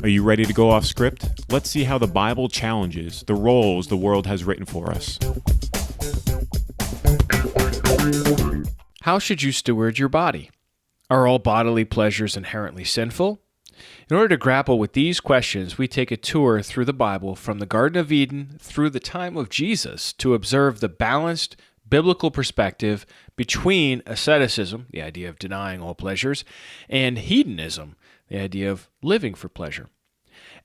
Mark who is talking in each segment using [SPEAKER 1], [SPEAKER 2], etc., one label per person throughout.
[SPEAKER 1] Are you ready to go off script? Let's see how the Bible challenges the roles the world has written for us.
[SPEAKER 2] How should you steward your body? Are all bodily pleasures inherently sinful? In order to grapple with these questions, we take a tour through the Bible from the Garden of Eden through the time of Jesus to observe the balanced biblical perspective between asceticism, the idea of denying all pleasures, and hedonism, the idea of living for pleasure.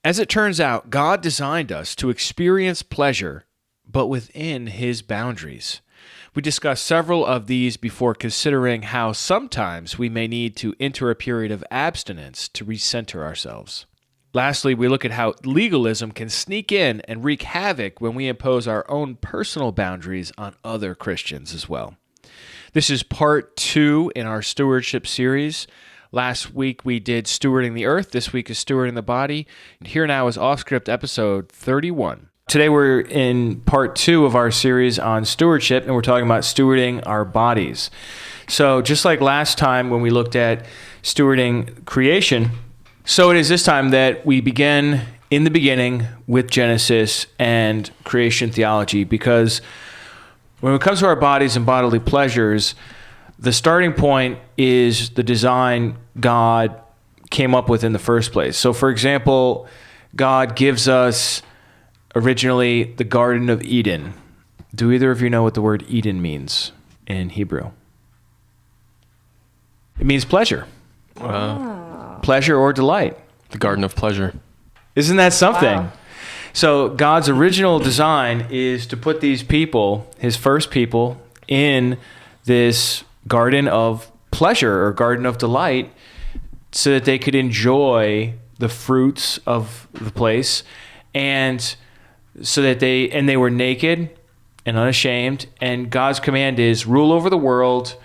[SPEAKER 2] As it turns out, God designed us to experience pleasure, but within His boundaries. We discussed several of these before considering how sometimes we may need to enter a period of abstinence to recenter ourselves. Lastly, we look at how legalism can sneak in and wreak havoc when we impose our own personal boundaries on other Christians as well. This is part 2 in our stewardship series. Last week we did Stewarding the Earth. This week is Stewarding the Body. And here now is Off-Script episode 31. Today we're in part 2 of our series on stewardship, and we're talking about stewarding our bodies. So just like last time when we looked at stewarding creation, so it is this time that we begin in the beginning with Genesis and creation theology, because when it comes to our bodies and bodily pleasures, the starting point is the design God came up with in the first place. So for example, God gives us originally the Garden of Eden. Do either of you know what the word Eden means in Hebrew? It means pleasure. Pleasure or delight.
[SPEAKER 3] The Garden of Pleasure.
[SPEAKER 2] Isn't that something?
[SPEAKER 4] Wow.
[SPEAKER 2] So God's original design is to put these people, his first people, in this garden of pleasure or garden of delight so that they could enjoy the fruits of the place, and so that they were naked and unashamed. And God's command is rule over the world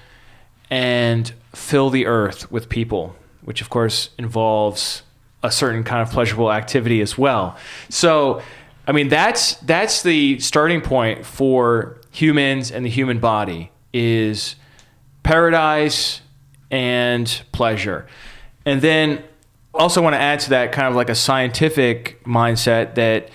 [SPEAKER 2] and fill the earth with people, which of course involves a certain kind of pleasurable activity as well. So, I mean, that's the starting point for humans and the human body, is paradise and pleasure. And then also want to add to that kind of like a scientific mindset that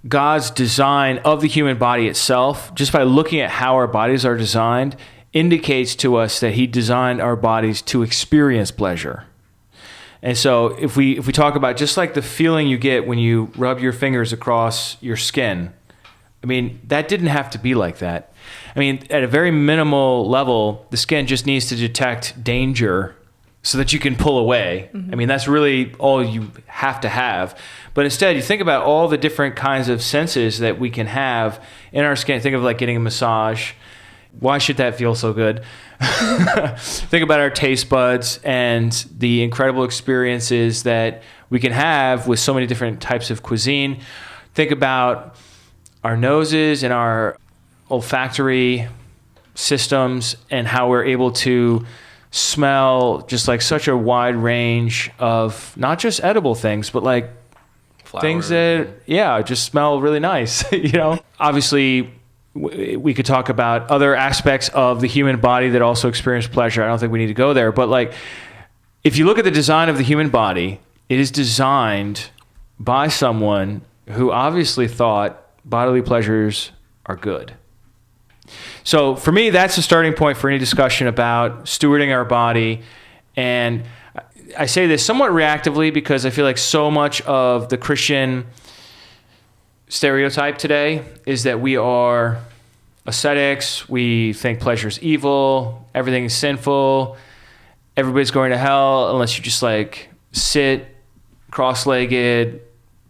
[SPEAKER 2] God's design of the human body itself, just by looking at how our bodies are designed, indicates to us that He designed our bodies to experience pleasure. And so if we talk about just like the feeling you get when you rub your fingers across your skin, I mean, that didn't have to be like that. I mean, at a very minimal level, the skin just needs to detect danger so that you can pull away. Mm-hmm. I mean, that's really all you have to have. But instead, you think about all the different kinds of senses that we can have in our skin. Think of like getting a massage. Why should that feel so good? Think about our taste buds and the incredible experiences that we can have with so many different types of cuisine. Think about our noses and our olfactory systems and how we're able to smell just like such a wide range of not just edible things, but like flowers, things that, just smell really nice. You know, obviously we could talk about other aspects of the human body that also experience pleasure. I don't think we need to go there, but like, if you look at the design of the human body, it is designed by someone who obviously thought bodily pleasures are good. So for me, that's the starting point for any discussion about stewarding our body. And I say this somewhat reactively because I feel like so much of the Christian stereotype today is that we are ascetics, we think pleasure is evil, everything is sinful, everybody's going to hell unless you just like sit cross-legged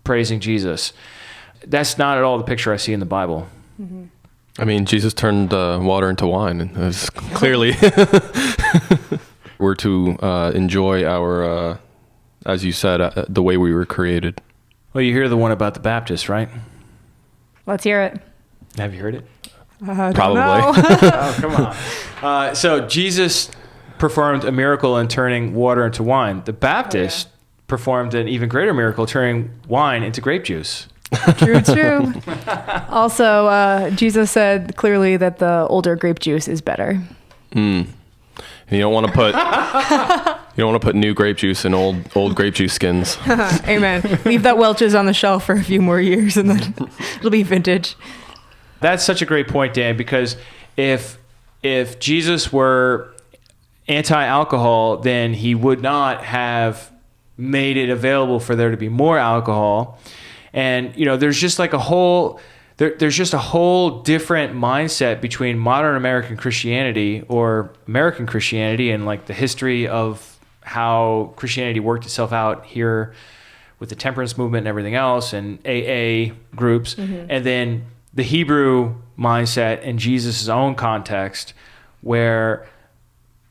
[SPEAKER 2] praising Jesus. That's not at all the picture I see in the Bible.
[SPEAKER 4] Mm-hmm.
[SPEAKER 3] I mean, Jesus turned water into wine, and it's clearly we're to enjoy our, as you said, the way we were created.
[SPEAKER 2] Well, you hear the one about the Baptist, right?
[SPEAKER 4] Let's hear it.
[SPEAKER 2] Have you heard it?
[SPEAKER 3] Probably.
[SPEAKER 2] Oh, come on. So Jesus performed a miracle in turning water into wine. The Baptist performed an even greater miracle, turning wine into grape juice.
[SPEAKER 4] True. Also, Jesus said clearly that the older grape juice is better.
[SPEAKER 3] And you don't want to put new grape juice in old grape juice skins.
[SPEAKER 4] Amen. Leave that Welch's on the shelf for a few more years and then it'll be vintage.
[SPEAKER 2] That's such a great point, Dan, because if Jesus were anti-alcohol, then he would not have made it available for there to be more alcohol. And, there's just like there's just a whole different mindset between modern American Christianity or American Christianity and like the history of how Christianity worked itself out here with the temperance movement and everything else and AA groups. Mm-hmm. And then the Hebrew mindset in Jesus' own context where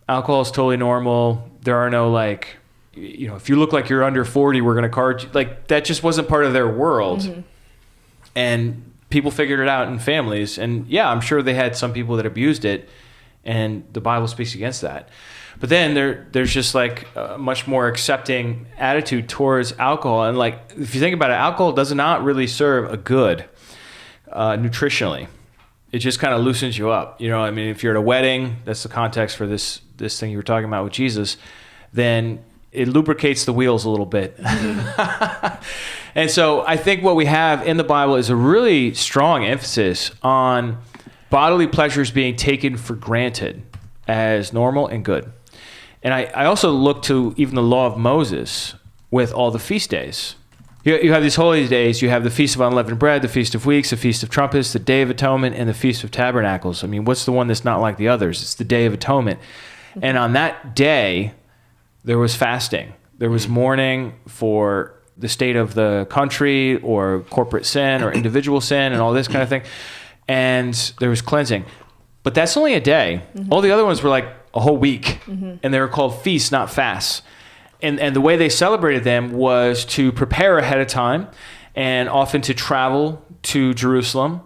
[SPEAKER 2] alcohol is totally normal. There are no if you look like you're under 40, we're going to card you. Like that just wasn't part of their world. Mm-hmm. And people figured it out in families. And yeah, I'm sure they had some people that abused it and the Bible speaks against that. But then there's just like a much more accepting attitude towards alcohol. And like, if you think about it, alcohol does not really serve a good nutritionally. It just kind of loosens you up. If you're at a wedding, that's the context for this thing you were talking about with Jesus, then it lubricates the wheels a little bit. And so I think what we have in the Bible is a really strong emphasis on bodily pleasures being taken for granted as normal and good. And I also look to even the law of Moses with all the feast days. You have these holy days. You have the Feast of Unleavened Bread, the Feast of Weeks, the Feast of Trumpets, the Day of Atonement, and the Feast of Tabernacles. I mean, what's the one that's not like the others? It's the Day of Atonement. And on that day, there was fasting. There was mourning for the state of the country or corporate sin or individual sin and all this kind of thing. And there was cleansing. But that's only a day. Mm-hmm. All the other ones were like a whole week. Mm-hmm. And they were called feasts, not fasts. And the way they celebrated them was to prepare ahead of time and often to travel to Jerusalem.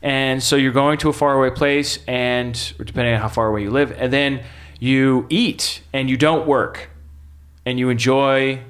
[SPEAKER 2] And so you're going to a faraway place or depending on how far away you live, and then you eat and you don't work and you enjoy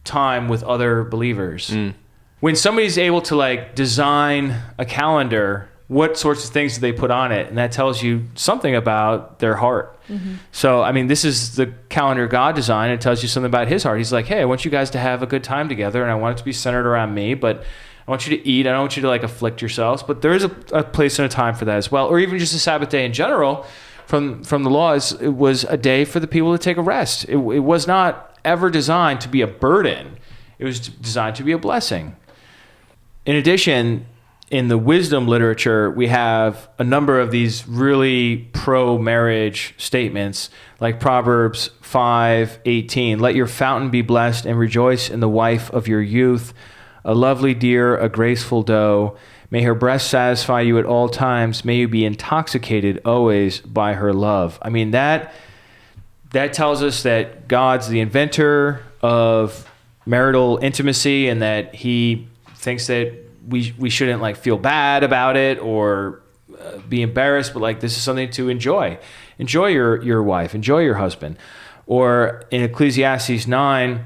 [SPEAKER 2] time with other believers. Mm. When somebody's able to design a calendar, what sorts of things do they put on it? And that tells you something about their heart. Mm-hmm. So, this is the calendar God designed. It tells you something about his heart. He's like, hey, I want you guys to have a good time together, and I want it to be centered around me, but I want you to eat. I don't want you to afflict yourselves, but there is a place and a time for that as well. Or even just a Sabbath day in general from the laws, it was a day for the people to take a rest. It was not ever designed to be a burden. It was designed to be a blessing. In addition, in the wisdom literature, we have a number of these really pro-marriage statements, like Proverbs 5:18. Let your fountain be blessed and rejoice in the wife of your youth, a lovely deer, a graceful doe. May her breast satisfy you at all times. May you be intoxicated always by her love. That tells us that God's the inventor of marital intimacy and that he thinks that we shouldn't feel bad about it or be embarrassed, but this is something to enjoy. Enjoy your wife, enjoy your husband. Or in Ecclesiastes 9,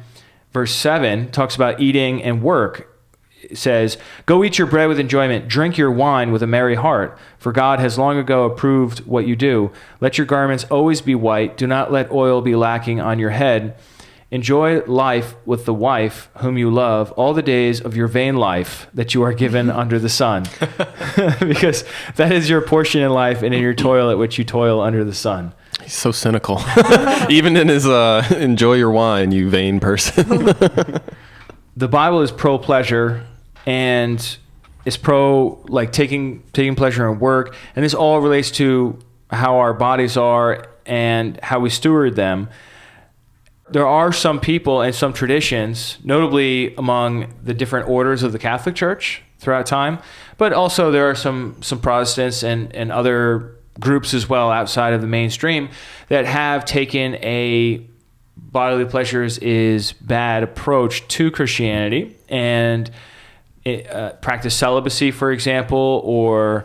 [SPEAKER 2] verse 7, talks about eating and work. It says, go eat your bread with enjoyment, drink your wine with a merry heart, for God has long ago approved what you do. Let your garments always be white, do not let oil be lacking on your head. Enjoy life with the wife whom you love all the days of your vain life that you are given under the sun. Because that is your portion in life and in your toil at which you toil under the sun.
[SPEAKER 3] He's so cynical. Even in his enjoy your wine, you vain person.
[SPEAKER 2] The Bible is pro-pleasure and is pro taking pleasure in work. And this all relates to how our bodies are and how we steward them. There are some people and some traditions, notably among the different orders of the Catholic Church throughout time, but also there are some Protestants and other groups as well outside of the mainstream that have taken a bodily pleasures is bad approach to Christianity and practice celibacy, for example, or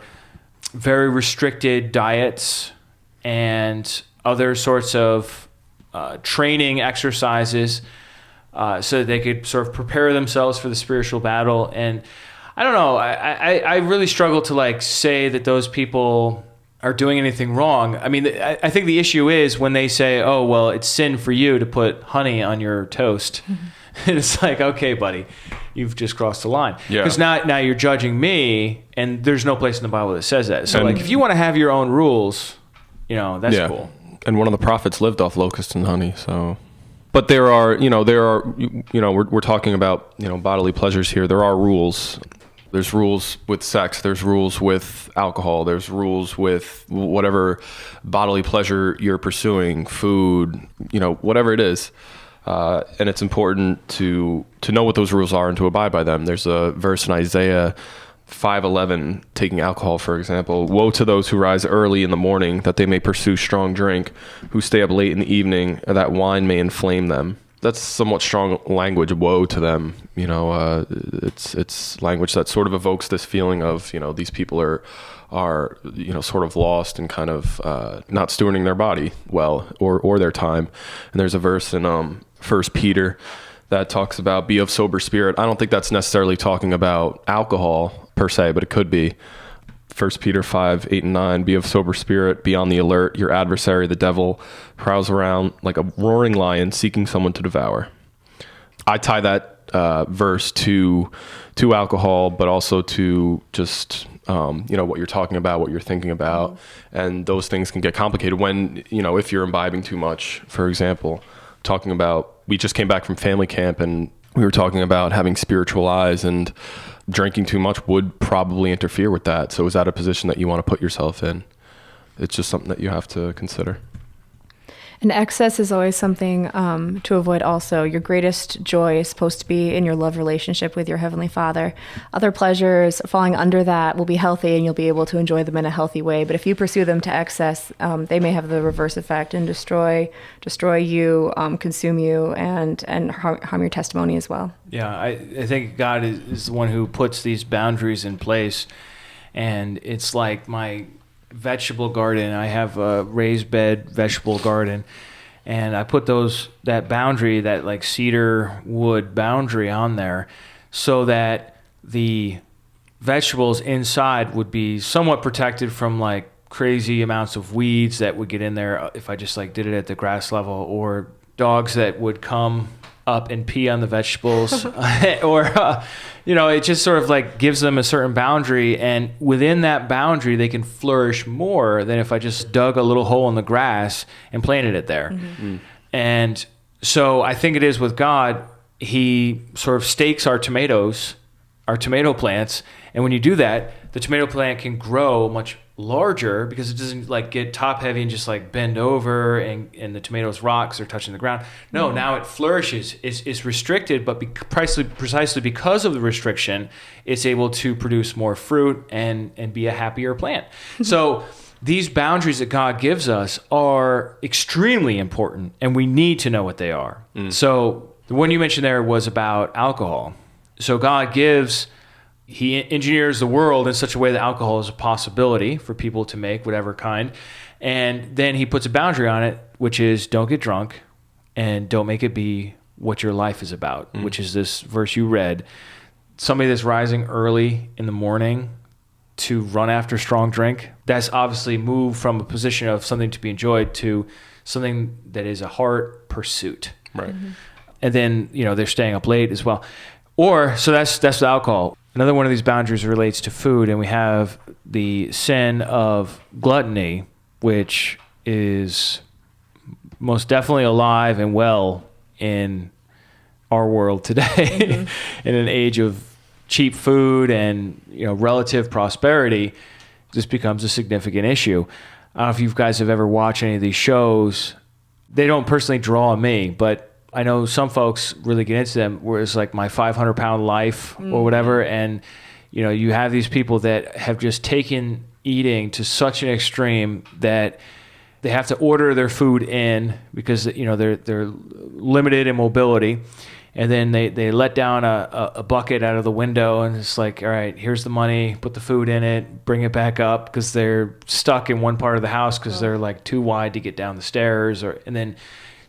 [SPEAKER 2] very restricted diets and other sorts of training exercises so that they could sort of prepare themselves for the spiritual battle. And I don't know. I really struggle to like say that those people are doing anything wrong. I mean, I think the issue is when they say, oh, well, it's sin for you to put honey on your toast. And it's like, okay, buddy, you've just crossed the line. Because now you're judging me, and there's no place in the Bible that says that. So like, if you want to have your own rules, that's cool.
[SPEAKER 3] And one of the prophets lived off locusts and honey, so... But there are, we're talking about, bodily pleasures here. There are rules. There's rules with sex. There's rules with alcohol. There's rules with whatever bodily pleasure you're pursuing, food, whatever it is. And it's important to know what those rules are and to abide by them. There's a verse in Isaiah 5:11, taking alcohol, for example. Woe to those who rise early in the morning, that they may pursue strong drink, who stay up late in the evening, that wine may inflame them. That's somewhat strong language. Woe to them. It's language that sort of evokes this feeling of, these people are sort of lost and kind of not stewarding their body well or their time. And there's a verse in 1 Peter that talks about be of sober spirit. I don't think that's necessarily talking about alcohol per se, but it could be. 1 Peter 5:8-9, be of sober spirit, be on the alert. Your adversary, the devil, prowls around like a roaring lion seeking someone to devour. I tie that verse to alcohol, but also to just, what you're talking about, what you're thinking about. And those things can get complicated when, if you're imbibing too much, for example, talking about, we just came back from family camp and we were talking about having spiritual eyes, and drinking too much would probably interfere with that. So is that a position that you want to put yourself in? It's just something that you have to consider.
[SPEAKER 4] And excess is always something to avoid also. Your greatest joy is supposed to be in your love relationship with your Heavenly Father. Other pleasures falling under that will be healthy and you'll be able to enjoy them in a healthy way. But if you pursue them to excess, they may have the reverse effect and destroy you, consume you, and harm your testimony as well.
[SPEAKER 2] Yeah, I think God is the one who puts these boundaries in place. And it's like my vegetable garden. I have a raised bed vegetable garden, and I put that boundary, that like cedar wood boundary on there, so that the vegetables inside would be somewhat protected from like crazy amounts of weeds that would get in there if I just like did it at the grass level, or dogs that would come up and pee on the vegetables or it just sort of like gives them a certain boundary, and within that boundary they can flourish more than if I just dug a little hole in the grass and planted it there. And so I think it is with God. He sort of stakes our tomato plants, and when you do that, the tomato plant can grow much larger because it doesn't like get top heavy and just like bend over and the tomatoes rocks are touching the ground. No, now it flourishes. It's restricted, but precisely because of the restriction, it's able to produce more fruit and be a happier plant. So these boundaries that God gives us are extremely important, and we need to know what they are. So the one you mentioned there was about alcohol. So God He engineers the world in such a way that alcohol is a possibility for people to make whatever kind. And then he puts a boundary on it, which is don't get drunk and don't make it be what your life is about, which is this verse you read. Somebody that's rising early in the morning to run after strong drink, that's obviously moved from a position of something to be enjoyed to something that is a heart pursuit.
[SPEAKER 3] Right.
[SPEAKER 2] And then, they're staying up late as well. So that's the alcohol. Another one of these boundaries relates to food, and we have the sin of gluttony, which is most definitely alive and well in our world today. In an age of cheap food and relative prosperity, this becomes a significant issue. I don't know if you guys have ever watched any of these shows. They don't personally draw me, but I know some folks really get into them where it's like My 500-Pound Life or whatever. And, you have these people that have just taken eating to such an extreme that they have to order their food in because, they're limited in mobility. And then they let down a bucket out of the window and it's like, all right, here's the money, put the food in it, bring it back up because they're stuck in one part of the house because they're like too wide to get down the stairs. And then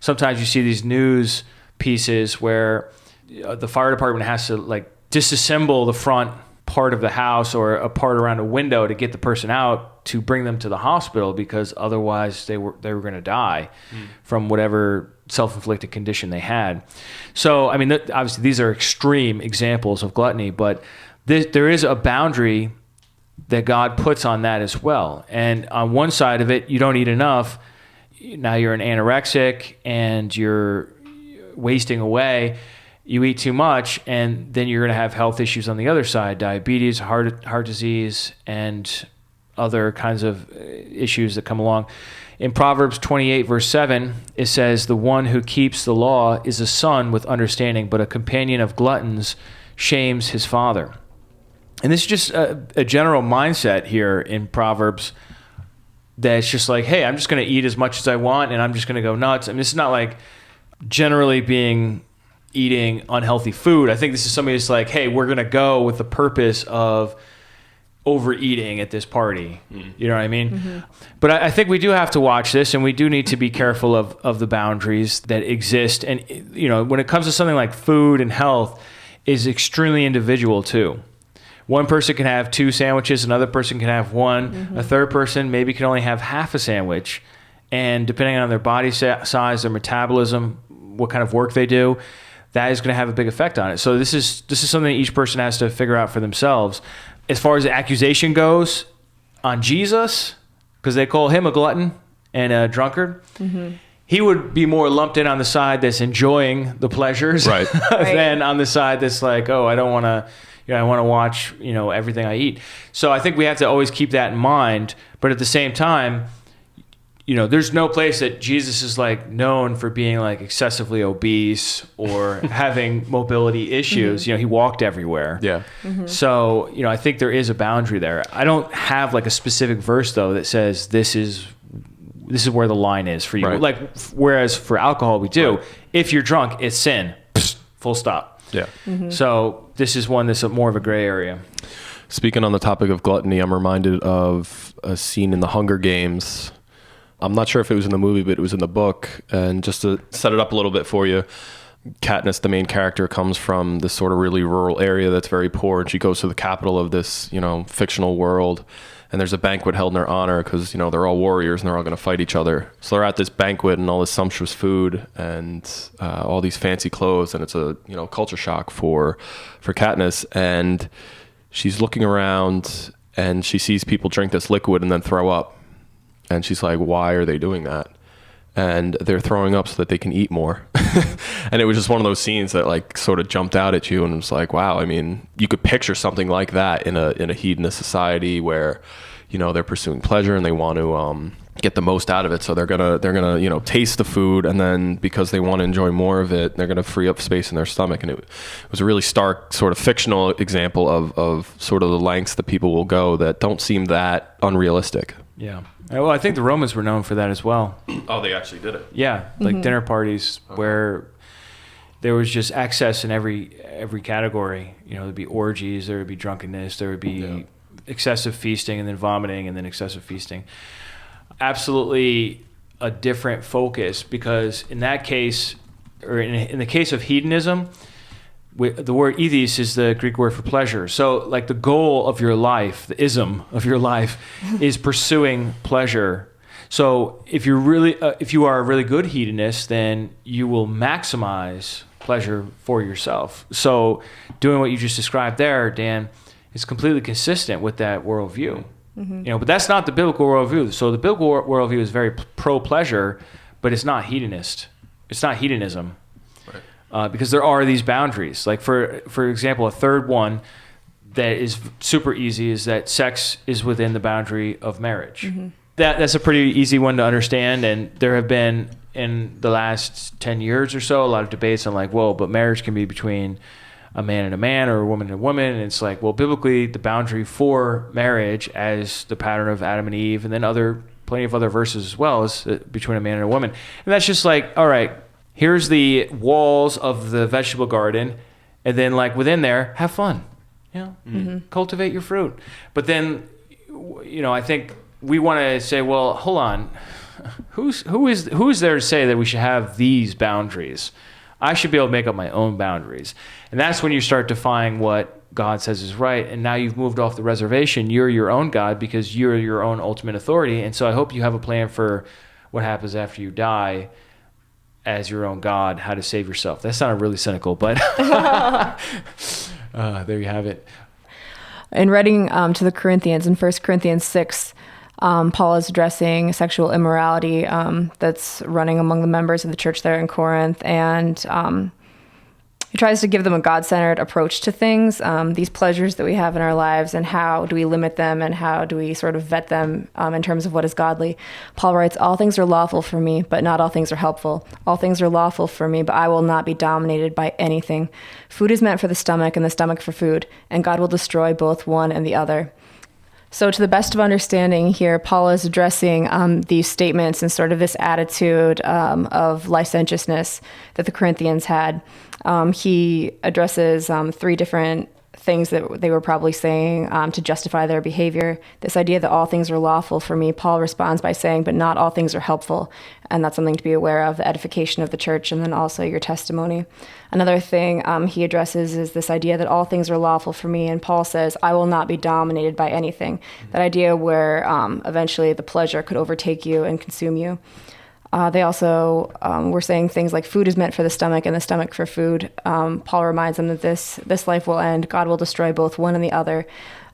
[SPEAKER 2] sometimes you see these news pieces where the fire department has to like disassemble the front part of the house or a part around a window to get the person out to bring them to the hospital, because otherwise they were going to die from whatever self-inflicted condition they had. So, I mean, obviously these are extreme examples of gluttony, but there is a boundary that God puts on that as well. And on one side of it, you don't eat enough. Now you're an anorexic and you're wasting away. You eat too much, and then you're going to have health issues on the other side: diabetes, heart disease, and other kinds of issues that come along. In Proverbs 28, verse 7, it says, "The one who keeps the law is a son with understanding, but a companion of gluttons shames his father." And this is just a general mindset here in Proverbs that's just like, hey, I'm just going to eat as much as I want, and I'm just going to go nuts. I mean, this is not like generally eating unhealthy food. I think this is somebody that's like, hey, we're going to go with the purpose of overeating at this party. You know what I mean? Mm-hmm. But I think we do have to watch this, and we do need to be careful of the boundaries that exist. And, you know, when it comes to something like food and health, is extremely individual too. One person can have 2 sandwiches, another person can have 1, a third person maybe can only have half a sandwich. And depending on their body size, their metabolism, what kind of work they do, that is going to have a big effect on it. So this is something that each person has to figure out for themselves. As far as the accusation goes on Jesus, because they call him a glutton and a drunkard, he would be more lumped in on the side that's enjoying the pleasures than on the side that's like, oh, I don't want to, I want to watch, everything I eat. So I think we have to always keep that in mind. But at the same time, there's no place that Jesus is like known for being like excessively obese or having mobility issues. He walked everywhere. Yeah. So, I think there is a boundary there. I don't have like a specific verse though that says this is where the line is for you. Right. Like, whereas for alcohol we do. Right. If you're drunk, it's sin. Full stop. Yeah. So this is one that's more of a gray area.
[SPEAKER 3] Speaking on the topic of gluttony, I'm reminded of a scene in the Hunger Games. I'm not sure if it was in the movie, but it was in the book. And just to set it up a little bit for you, Katniss, the main character, comes from this sort of really rural area that's very poor, and she goes to the capital of this, fictional world. And there's a banquet held in her honor because, they're all warriors and they're all going to fight each other. So they're at this banquet and all this sumptuous food and all these fancy clothes. And it's a, culture shock for Katniss. And she's looking around and she sees people drink this liquid and then throw up. And she's like, why are they doing that? And they're throwing up so that they can eat more. And it was just one of those scenes that like sort of jumped out at you and was like, wow, I mean, you could picture something like that in a hedonist society where, they're pursuing pleasure and they want to get the most out of it. So they're gonna taste the food, and then because they want to enjoy more of it, they're gonna free up space in their stomach. And it was a really stark sort of fictional example of sort of the lengths that people will go that don't seem that unrealistic.
[SPEAKER 2] Yeah. Well, I think the Romans were known for that as well.
[SPEAKER 3] Oh, they actually did it.
[SPEAKER 2] Yeah, like dinner parties where there was just excess in every category. There'd be orgies, there would be drunkenness, there would be excessive feasting, and then vomiting, and then excessive feasting. Absolutely a different focus, because in that case, or in the case of hedonism, the word eithis is the Greek word for pleasure. So like the goal of your life, the ism of your life is pursuing pleasure. So if you are a really good hedonist, then you will maximize pleasure for yourself. So doing what you just described there, Dan, is completely consistent with that worldview. But that's not the biblical worldview. So the biblical worldview is very pro-pleasure, but it's not hedonist. It's not hedonism. Because there are these boundaries. Like for example, a third one that is super easy is that sex is within the boundary of marriage. That's a pretty easy one to understand, and there have been in the last 10 years or so a lot of debates on like, well, but marriage can be between a man and a man or a woman and a woman, and it's like, well, biblically the boundary for marriage as the pattern of Adam and Eve, and then plenty of other verses as well, is between a man and a woman. And that's just like, all right, here's the walls of the vegetable garden, and then like within there, have fun, cultivate your fruit. But then, I think we want to say, well, hold on, who is there to say that we should have these boundaries? I should be able to make up my own boundaries. And that's when you start defining what God says is right, and now you've moved off the reservation. You're your own God because you're your own ultimate authority. And so I hope you have a plan for what happens after you die as your own God, how to save yourself. That sounded really cynical, but there you have it.
[SPEAKER 4] In writing to the Corinthians, in 1 Corinthians 6, Paul is addressing sexual immorality that's running among the members of the church there in Corinth, and he tries to give them a God-centered approach to things, these pleasures that we have in our lives, and how do we limit them, and how do we sort of vet them in terms of what is godly. Paul writes, "All things are lawful for me, but not all things are helpful. All things are lawful for me, but I will not be dominated by anything. Food is meant for the stomach, and the stomach for food, and God will destroy both one and the other." So to the best of understanding here, Paul is addressing these statements and sort of this attitude of licentiousness that the Corinthians had. He addresses three different things that they were probably saying to justify their behavior. This idea that all things are lawful for me, Paul responds by saying, but not all things are helpful. And that's something to be aware of, the edification of the church, and then also your testimony. Another thing he addresses is this idea that all things are lawful for me. And Paul says, I will not be dominated by anything. That idea where eventually the pleasure could overtake you and consume you. They also were saying things like food is meant for the stomach and the stomach for food. Paul reminds them that this life will end. God will destroy both one and the other.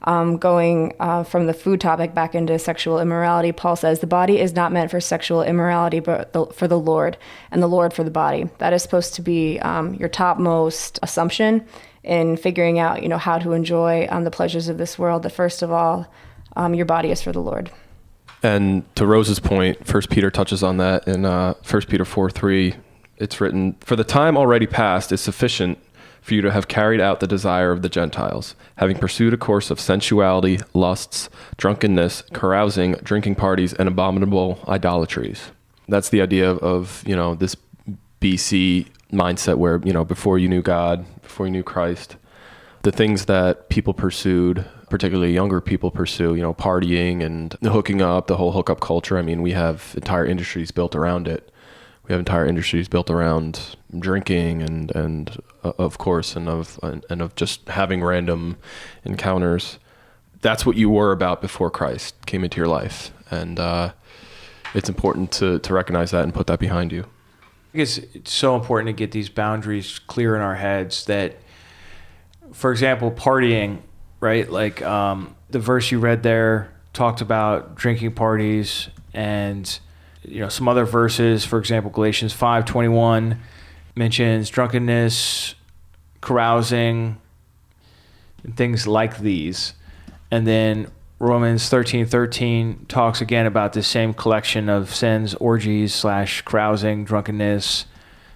[SPEAKER 4] Going from the food topic back into sexual immorality, Paul says the body is not meant for sexual immorality, but for the Lord, and the Lord for the body. That is supposed to be your topmost assumption in figuring out, how to enjoy the pleasures of this world. That first of all, your body is for the Lord.
[SPEAKER 3] And to Rose's point, 1 Peter touches on that in 1 Peter 4:3. It's written, "For the time already past is sufficient for you to have carried out the desire of the Gentiles, having pursued a course of sensuality, lusts, drunkenness, carousing, drinking parties, and abominable idolatries." That's the idea of this BC mindset where, before you knew God, before you knew Christ, the things that people pursued, particularly younger people pursue, partying and hooking up, the whole hookup culture. I mean, we have entire industries built around it. We have entire industries built around drinking and of course, and of just having random encounters. That's what you were about before Christ came into your life. And it's important to recognize that and put that behind you.
[SPEAKER 2] I guess it's so important to get these boundaries clear in our heads that, for example, partying, right? Like the verse you read there talked about drinking parties, and some other verses, for example, Galatians 5:21 mentions drunkenness, carousing, and things like these. And then Romans 13:13 talks again about this same collection of sins, orgies / carousing, drunkenness,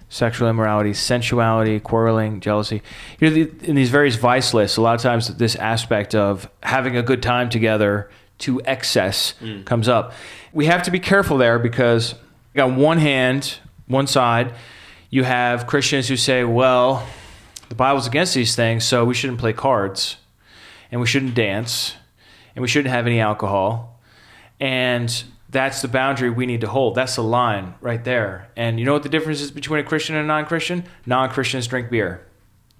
[SPEAKER 2] sexual immorality, sensuality, quarreling, jealousy. In these various vice lists, a lot of times this aspect of having a good time together to excess comes up. We have to be careful there because on one hand, one side, you have Christians who say, well, the Bible's against these things, so we shouldn't play cards, and we shouldn't dance, and we shouldn't have any alcohol. And that's the boundary we need to hold. That's the line right there. And you know what the difference is between a Christian and a non-Christian? Non-Christians drink beer.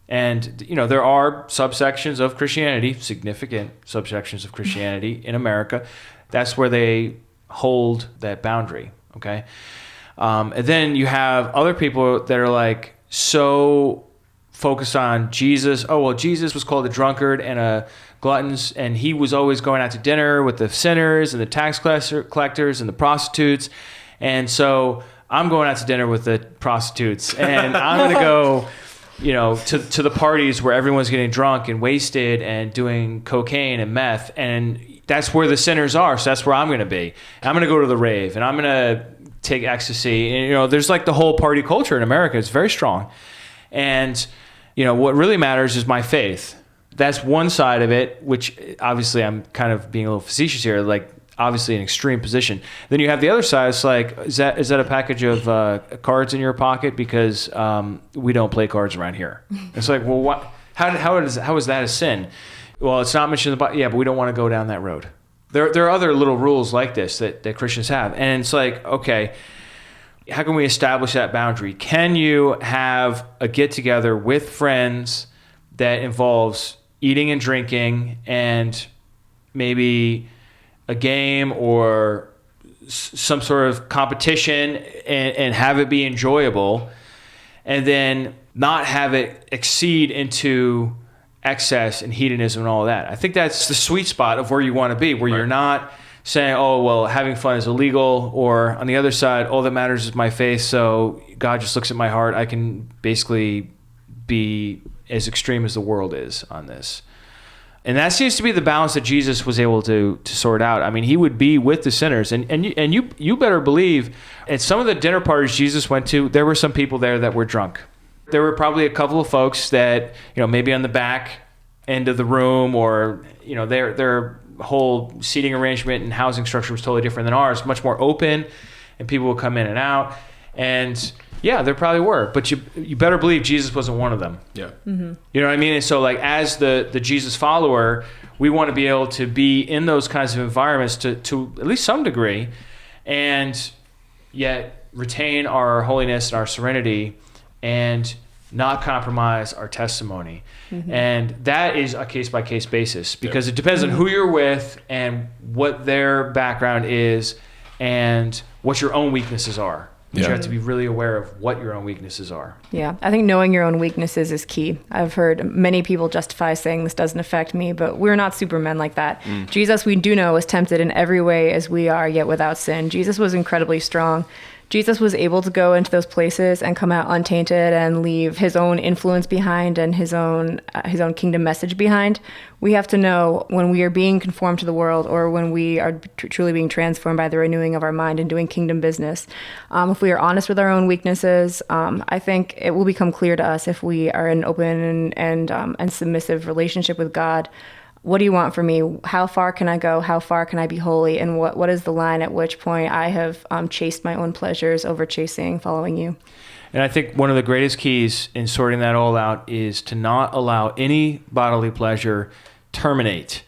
[SPEAKER 2] And, there are subsections of Christianity, significant subsections of Christianity in America. That's where they hold that boundary, okay? And then you have other people that are like so focused on Jesus. Oh, well, Jesus was called a drunkard and a glutton, and he was always going out to dinner with the sinners and the tax collectors and the prostitutes. And so I'm going out to dinner with the prostitutes, and I'm going to go, to the parties where everyone's getting drunk and wasted and doing cocaine and meth. And that's where the sinners are. So that's where I'm going to be. And I'm going to go to the rave, and I'm going to take ecstasy. And, there's like the whole party culture in America. It's very strong. And, what really matters is my faith. That's one side of it, which obviously I'm kind of being a little facetious here, like obviously an extreme position. Then you have the other side. It's like, is that a package of cards in your pocket? Because we don't play cards around here. It's like, well, what? How is that a sin? Well, it's not mentioned in the Bible. Yeah, but we don't want to go down that road. There are other little rules like this that Christians have. And it's like, okay, how can we establish that boundary? Can you have a get-together with friends that involves eating and drinking and maybe a game or some sort of competition and have it be enjoyable, and then not have it exceed into excess and hedonism and all of that. I think that's the sweet spot of where you want to be, where you're not saying, oh, well, having fun is illegal, or on the other side, all that matters is my faith, so God just looks at my heart. I can basically be as extreme as the world is on this. And that seems to be the balance that Jesus was able to sort out. I mean, he would be with the sinners, and you better believe at some of the dinner parties Jesus went to, there were some people there that were drunk. There were probably a couple of folks that, maybe on the back end of the room, or their whole seating arrangement and housing structure was totally different than ours, much more open, and people would come in and out. And yeah, there probably were, but you better believe Jesus wasn't one of them.
[SPEAKER 3] Yeah.
[SPEAKER 4] Mm-hmm.
[SPEAKER 2] You know what I mean? And so, like, as the Jesus follower, we want to be able to be in those kinds of environments to at least some degree, and yet retain our holiness and our serenity, and not compromise our testimony. Mm-hmm. And that is a case-by-case basis, because it depends on who you're with and what their background is and what your own weaknesses are. But you have to be really aware of what your own weaknesses are.
[SPEAKER 4] Yeah, I think knowing your own weaknesses is key. I've heard many people justify saying this doesn't affect me, but we're not supermen like that. Jesus, we do know, was tempted in every way as we are, yet without sin. Jesus was incredibly strong. Jesus was able to go into those places and come out untainted and leave his own influence behind and his own kingdom message behind. We have to know when we are being conformed to the world, or when we are truly being transformed by the renewing of our mind and doing kingdom business. If we are honest with our own weaknesses, I think it will become clear to us if we are in an open and submissive relationship with God. What do you want from me? How far can I go? How far can I be holy? And what is the line at which point I have chased my own pleasures over following you?
[SPEAKER 2] And I think one of the greatest keys in sorting that all out is to not allow any bodily pleasure terminate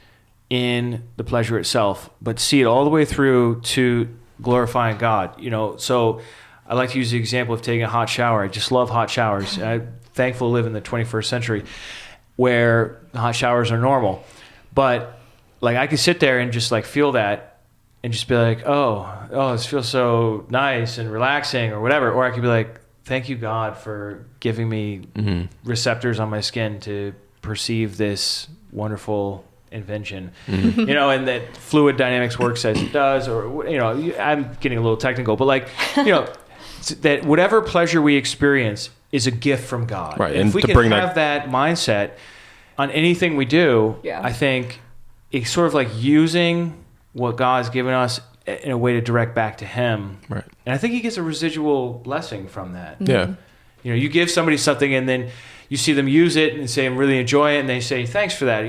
[SPEAKER 2] in the pleasure itself, but see it all the way through to glorifying God. So I like to use the example of taking a hot shower. I just love hot showers. I'm thankful to live in the 21st century where hot showers are normal. But like, I could sit there and just like feel that and just be like, oh, this feels so nice and relaxing or whatever. Or I could be like, thank you, God, for giving me receptors on my skin to perceive this wonderful invention. And that fluid dynamics works as it does, or, I'm getting a little technical, but like, that whatever pleasure we experience is a gift from God.
[SPEAKER 3] Right.
[SPEAKER 2] And if we can have that mindset on anything we do, I think it's sort of like using what God's given us in a way to direct back to Him. Right. And I think He gets a residual blessing from that.
[SPEAKER 3] Yeah.
[SPEAKER 2] You give somebody something and then you see them use it and say, I'm really enjoying it, and they say, thanks for that.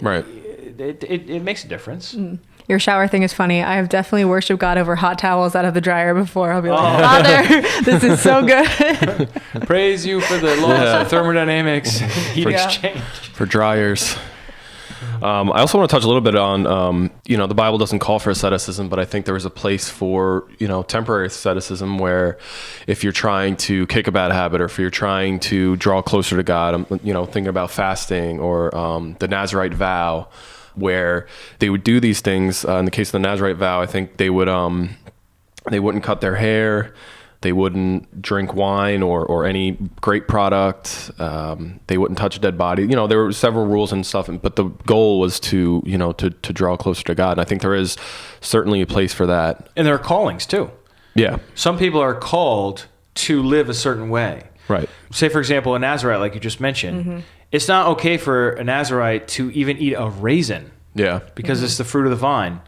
[SPEAKER 3] Right.
[SPEAKER 2] It makes a difference.
[SPEAKER 4] Your shower thing is funny. I have definitely worshiped God over hot towels out of the dryer before. I'll be like, Father, this is so good.
[SPEAKER 2] Praise you for the laws of thermodynamics, heat exchange.
[SPEAKER 3] For dryers. I also want to touch a little bit on, the Bible doesn't call for asceticism, but I think there is a place for, temporary asceticism, where if you're trying to kick a bad habit, or if you're trying to draw closer to God, I'm, thinking about fasting, or the Nazirite vow, where they would do these things. In the case of the Nazirite vow, I think they wouldn't cut their hair. They wouldn't drink wine or any grape product. They wouldn't touch a dead body. There were several rules and stuff, but the goal was to draw closer to God. And I think there is certainly a place for that.
[SPEAKER 2] And there are callings too.
[SPEAKER 3] Yeah.
[SPEAKER 2] Some people are called to live a certain way.
[SPEAKER 3] Right.
[SPEAKER 2] Say, for example, a Nazirite, like you just mentioned, it's not okay for a Nazirite to even eat a raisin.
[SPEAKER 3] Yeah.
[SPEAKER 2] Because it's the fruit of the vine.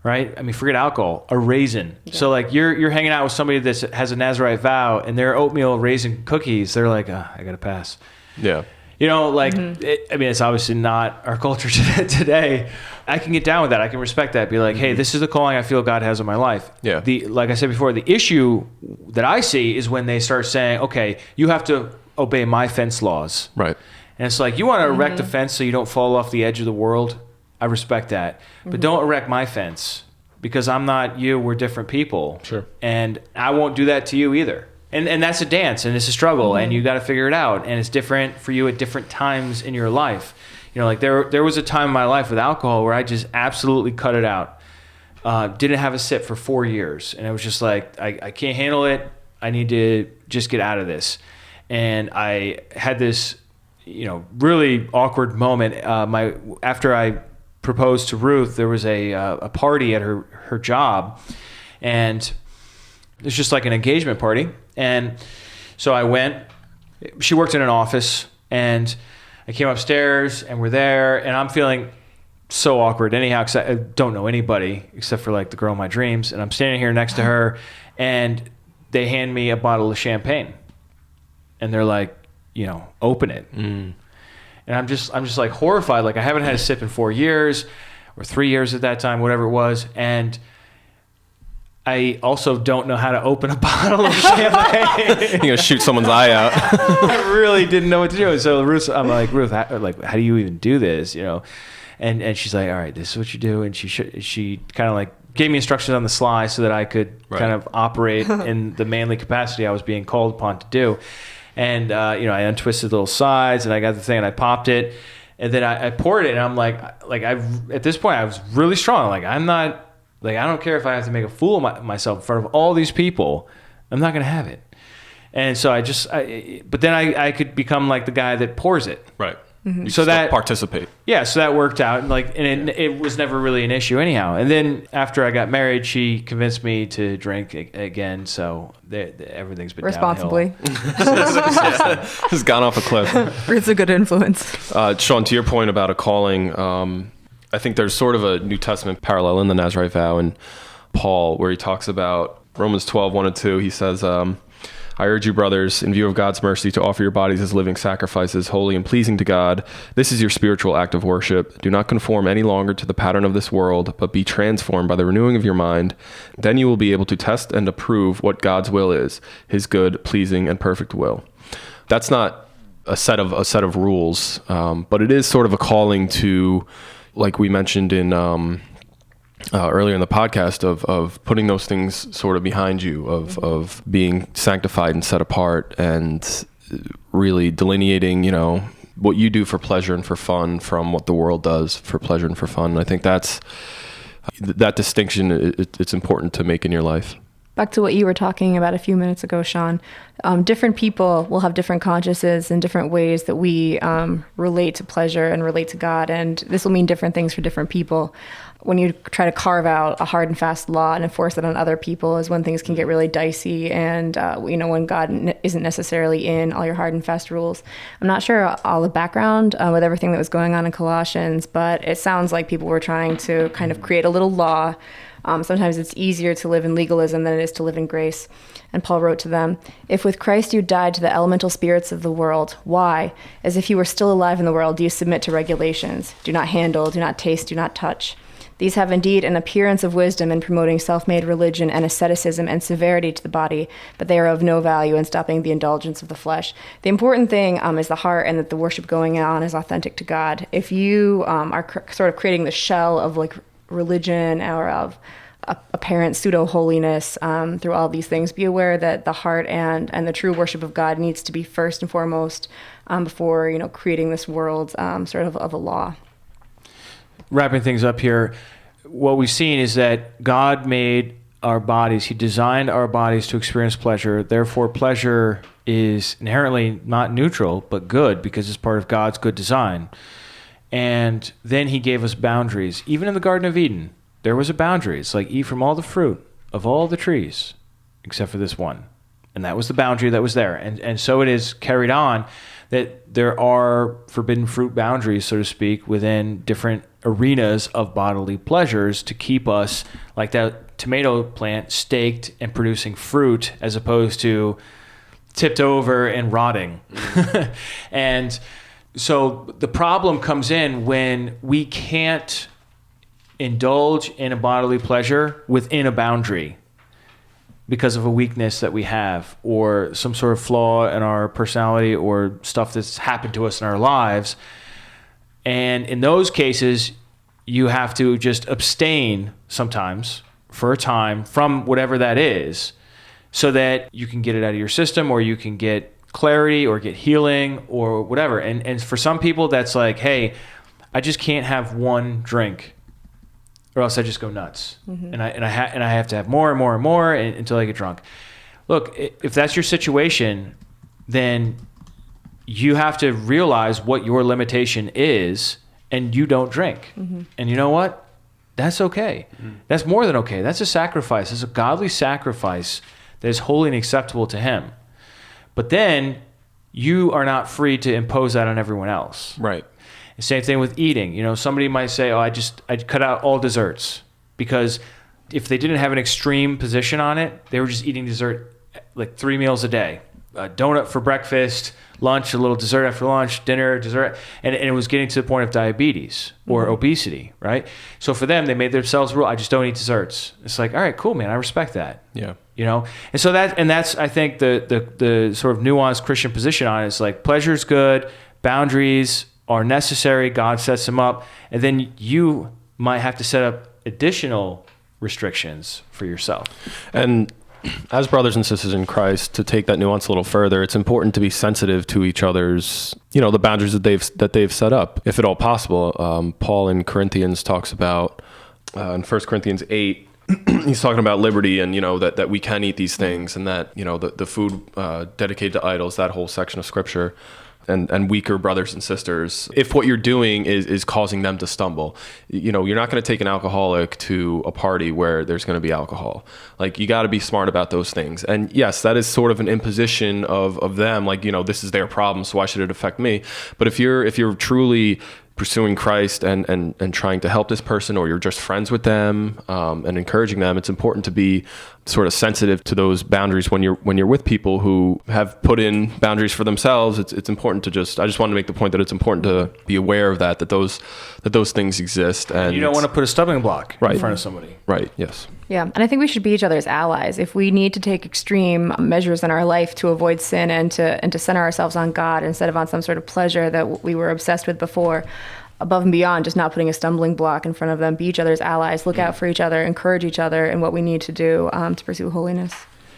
[SPEAKER 2] Right? I mean, forget alcohol, a raisin. Yeah. So like you're hanging out with somebody that has a Nazirite vow, and their oatmeal raisin cookies, they're like, I got to pass.
[SPEAKER 3] Yeah.
[SPEAKER 2] It's obviously not our culture today. I can get down with that. I can respect that. Be like, hey, this is the calling I feel God has on my life.
[SPEAKER 3] Yeah.
[SPEAKER 2] Like I said before, the issue that I see is when they start saying, okay, you have to obey my fence laws.
[SPEAKER 3] Right.
[SPEAKER 2] And it's like, you want to erect a fence so you don't fall off the edge of the world? I respect that. But don't erect my fence, because I'm not you. We're different people.
[SPEAKER 3] Sure.
[SPEAKER 2] And I won't do that to you either. And that's a dance, and it's a struggle, and you got to figure it out. And it's different for you at different times in your life. like there was a time in my life with alcohol where I just absolutely cut it out. Didn't have a sip for 4 years. And it was just like, I can't handle it. I need to just get out of this. And I had this, really awkward moment. After I proposed to Ruth, there was a party at her job, and it's just like an engagement party. And so I went. She worked in an office, and I came upstairs, and we're there, and I'm feeling so awkward anyhow, because I don't know anybody except for like the girl in my dreams. And I'm standing here next to her, and they hand me a bottle of champagne, and they're like, open it. And I'm just like horrified. Like, I haven't had a sip in 4 years or 3 years at that time, whatever it was. And I also don't know how to open a bottle of champagne.
[SPEAKER 3] You're going to shoot someone's eye out.
[SPEAKER 2] I really didn't know what to do. So I'm like, Ruth, how do you even do this? And she's like, all right, this is what you do. And she kind of like gave me instructions on the sly so that I could kind of operate in the manly capacity I was being called upon to do. And, I untwisted little sides, and I got the thing, and I popped it, and then I poured it, and I'm like at this point I was really strong. Like, I'm not, like, I don't care if I have to make a fool of myself in front of all these people. I'm not going to have it. And so but then I could become like the guy that pours it.
[SPEAKER 3] Right.
[SPEAKER 2] Mm-hmm. So that
[SPEAKER 3] participate. Yeah.
[SPEAKER 2] So that worked out. And it was never really an issue anyhow. And then after I got married, she convinced me to drink again. So everything's been
[SPEAKER 4] responsibly.
[SPEAKER 3] It's gone off a cliff.
[SPEAKER 4] It's a good influence.
[SPEAKER 3] Sean, to your point about a calling, I think there's sort of a New Testament parallel in the Nazarite vow in Paul, where he talks about Romans 12, 1 and 2. He says, I urge you, brothers, in view of God's mercy, to offer your bodies as living sacrifices, holy and pleasing to God. This is your spiritual act of worship. Do not conform any longer to the pattern of this world, but be transformed by the renewing of your mind. Then you will be able to test and approve what God's will is, his good, pleasing, and perfect will. That's not a set of rules, but it is sort of a calling to, like we mentioned in earlier in the podcast, of putting those things sort of behind you, of being sanctified and set apart, and really delineating, what you do for pleasure and for fun from what the world does for pleasure and for fun. I think that distinction, it's important to make in your life.
[SPEAKER 4] Back to what you were talking about a few minutes ago, Sean. Different people will have different consciences and different ways that we relate to pleasure and relate to God, and this will mean different things for different people. When you try to carve out a hard and fast law and enforce it on other people is when things can get really dicey, and when God isn't necessarily in all your hard and fast rules. I'm not sure all the background with everything that was going on in Colossians, but it sounds like people were trying to kind of create a little law. Sometimes it's easier to live in legalism than it is to live in grace. And Paul wrote to them, if with Christ you died to the elemental spirits of the world, why, as if you were still alive in the world, do you submit to regulations? Do not handle, do not taste, do not touch. These have indeed an appearance of wisdom in promoting self-made religion and asceticism and severity to the body, but they are of no value in stopping the indulgence of the flesh. The important thing is the heart, and that the worship going on is authentic to God. If you are sort of creating the shell of like religion or of apparent pseudo-holiness through all these things, be aware that the heart and the true worship of God needs to be first and foremost before creating this world sort of a law.
[SPEAKER 2] Wrapping things up here, what we've seen is that God made our bodies. He designed our bodies to experience pleasure. Therefore, pleasure is inherently not neutral, but good, because it's part of God's good design. And then he gave us boundaries. Even in the Garden of Eden, there was a boundary. It's like, eat from all the fruit of all the trees, except for this one. And that was the boundary that was there. And so it is carried on that there are forbidden fruit boundaries, so to speak, within different arenas of bodily pleasures to keep us, like that tomato plant, staked and producing fruit, as opposed to tipped over and rotting. And so the problem comes in when we can't indulge in a bodily pleasure within a boundary because of a weakness that we have, or some sort of flaw in our personality, or stuff that's happened to us in our lives. And in those cases, you have to just abstain sometimes for a time from whatever that is, so that you can get it out of your system, or you can get clarity or get healing or whatever. And for some people, that's like, hey, I just can't have one drink, or else I just go nuts, and I have to have more and more and more until I get drunk. Look, if that's your situation, then you have to realize what your limitation is, and you don't drink. And you know what? That's okay. That's more than okay. That's a sacrifice. It's a godly sacrifice that is holy and acceptable to him. But then you are not free to impose that on everyone else.
[SPEAKER 3] Right.
[SPEAKER 2] The same thing with eating. You know, somebody might say, I cut out all desserts, because if they didn't have an extreme position on it, they were just eating dessert like 3 meals a day. A donut for breakfast, lunch, a little dessert after lunch, dinner, dessert. And it was getting to the point of diabetes or obesity, right? So for them, they made themselves a rule, I just don't eat desserts. It's like, all right, cool, man, I respect that.
[SPEAKER 3] Yeah.
[SPEAKER 2] You know? And so that's, I think, the sort of nuanced Christian position on it is like, pleasure's good, boundaries are necessary, God sets them up, and then you might have to set up additional restrictions for yourself.
[SPEAKER 3] And as brothers and sisters in Christ, to take that nuance a little further, it's important to be sensitive to each other's, the boundaries that they've set up, if at all possible. Paul in Corinthians talks about, in 1 Corinthians 8, he's talking about liberty and, that we can eat these things, and that, the food dedicated to idols, that whole section of scripture. And weaker brothers and sisters, if what you're doing is causing them to stumble, you're not going to take an alcoholic to a party where there's going to be alcohol. Like, you got to be smart about those things. And yes, that is sort of an imposition of them. Like, this is their problem, so why should it affect me? But if you're truly pursuing Christ and trying to help this person, or you're just friends with them and encouraging them, it's important to be sort of sensitive to those boundaries when you're with people who have put in boundaries for themselves. It's important to I just want to make the point that it's important to be aware of that those things exist, and
[SPEAKER 2] you don't want to put a stumbling block
[SPEAKER 3] right
[SPEAKER 2] in front of somebody.
[SPEAKER 3] Right. Yes.
[SPEAKER 4] Yeah, and I think we should be each other's allies. If we need to take extreme measures in our life to avoid sin and to center ourselves on God instead of on some sort of pleasure that we were obsessed with before, above and beyond just not putting a stumbling block in front of them, be each other's allies, look out for each other, encourage each other in what we need to do to pursue holiness.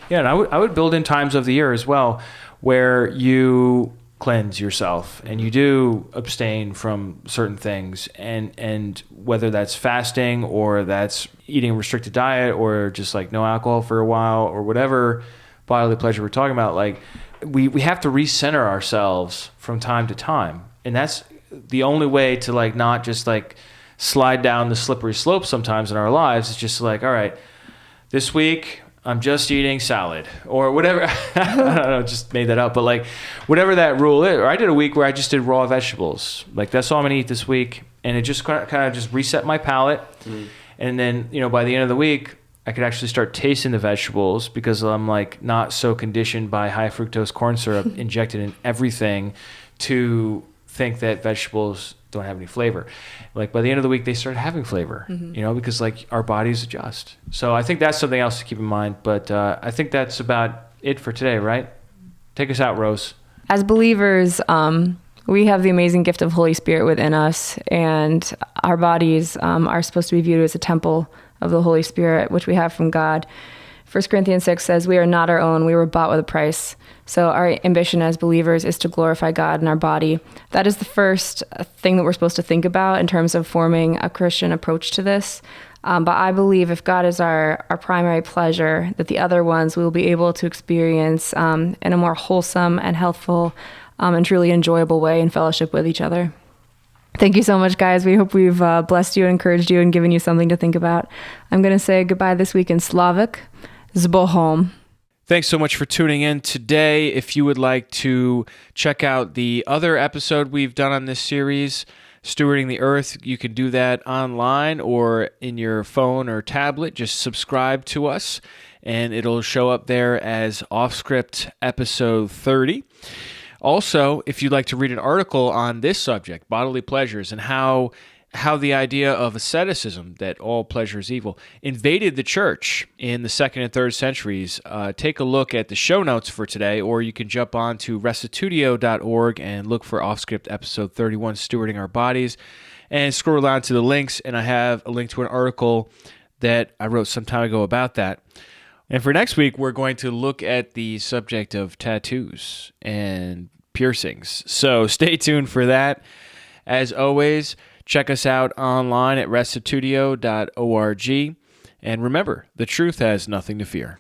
[SPEAKER 4] Yeah,
[SPEAKER 2] and I would build in times of the year as well where you cleanse yourself and you do abstain from certain things, and whether that's fasting or that's eating a restricted diet or just like no alcohol for a while or whatever bodily pleasure we're talking about, like we have to recenter ourselves from time to time, and that's the only way to like not just like slide down the slippery slope sometimes in our lives. It's just like, all right, this week I'm just eating salad or whatever. I don't know, just made that up, but like whatever that rule is. Or I did a week where I just did raw vegetables. Like, that's all I'm gonna eat this week, and it just kind of just reset my palate. And then by the end of the week, I could actually start tasting the vegetables because I'm like not so conditioned by high fructose corn syrup injected in everything to think that vegetables don't have any flavor. Like, by the end of the week, they start having flavor, because like our bodies adjust. So I think that's something else to keep in mind. But I think that's about it for today, right? Take us out, Rose.
[SPEAKER 4] As believers, we have the amazing gift of Holy Spirit within us, and our bodies are supposed to be viewed as a temple of the Holy Spirit, which we have from God. 1 Corinthians 6 says, we are not our own, we were bought with a price. So our ambition as believers is to glorify God in our body. That is the first thing that we're supposed to think about in terms of forming a Christian approach to this. But I believe if God is our primary pleasure, that the other ones we will be able to experience in a more wholesome and healthful and truly enjoyable way in fellowship with each other. Thank you so much, guys. We hope we've blessed you, encouraged you, and given you something to think about. I'm going to say goodbye this week in Slavic. Zbohom.
[SPEAKER 2] Thanks so much for tuning in today. If you would like to check out the other episode we've done on this series, Stewarding the Earth, you can do that online or in your phone or tablet. Just subscribe to us, and it'll show up there as Off-Script Episode 30. Also, if you'd like to read an article on this subject, bodily pleasures, and how the idea of asceticism, that all pleasure is evil, invaded the church in the 2nd and 3rd centuries, take a look at the show notes for today, or you can jump on to restitutio.org and look for Off-Script Episode 31, Stewarding Our Bodies, and scroll down to the links, and I have a link to an article that I wrote some time ago about that. And for next week, we're going to look at the subject of tattoos and piercings. So stay tuned for that. As always, Check us out online at restitutio.org. And remember, the truth has nothing to fear.